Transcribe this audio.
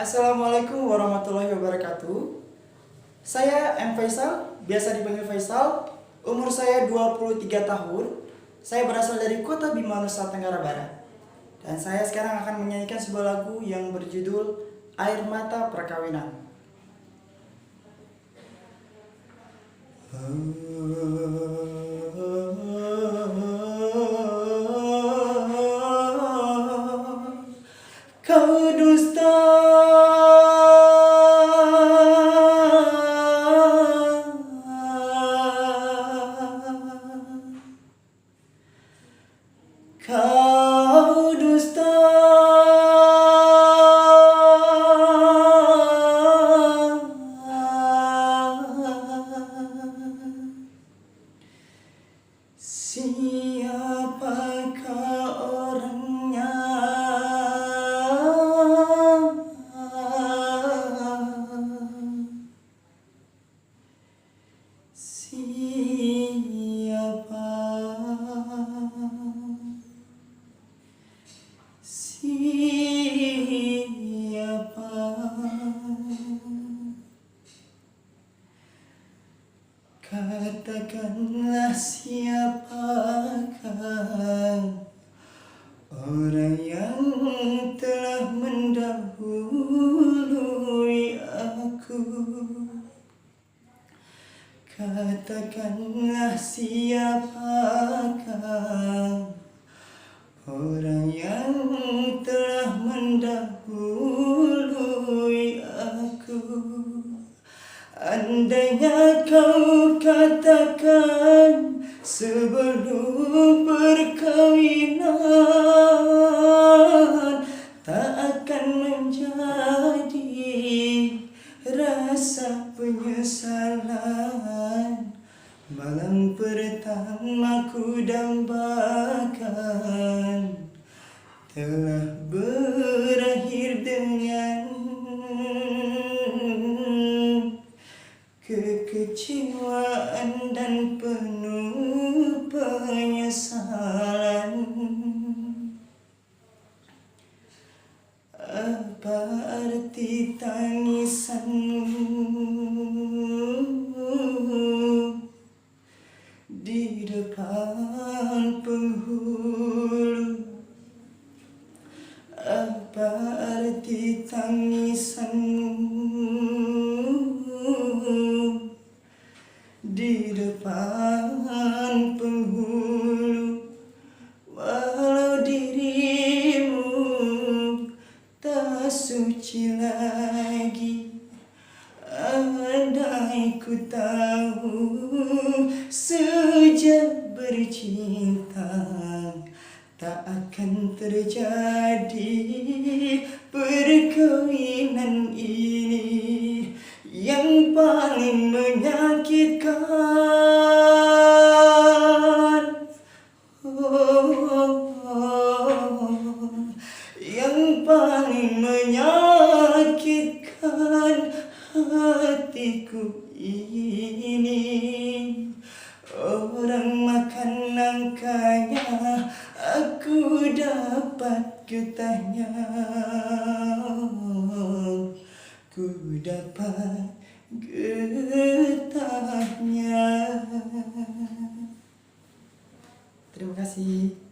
Assalamualaikum warahmatullahi wabarakatuh. Saya M. Faisal, biasa dipanggil Faisal. Umur saya 23 tahun. Saya berasal dari Kota Bima, Nusa Tenggara Barat. Dan saya sekarang akan menyanyikan sebuah lagu yang berjudul Air Mata Perkawinan. Kau dusta, kau dusta, siapakah orangnya? Siapa katakanlah siapakah orang yang telah mendahului aku. Katakanlah siapakah orang yang telah mendahului aku. Andainya kau katakan sebelum perkawinan, tak akan menjadi rasa penyesalan. Malam pertama ku dambakan telah berakhir dengan kekecewaan dan penuh penyesalan. Apa arti tangisanmu di depan penghulu? Apa arti tangisanmu di depan penghulu? Walau dirimu tak suci lagi, andai ku tahu sejak bercinta tak akan terjadi perkawinan ini yang paling menyakitkan. Yang paling menyakitkan hatiku ini. Orang makan nangkanya aku dapat getahnya, ku dapat getahnya. Terima kasih.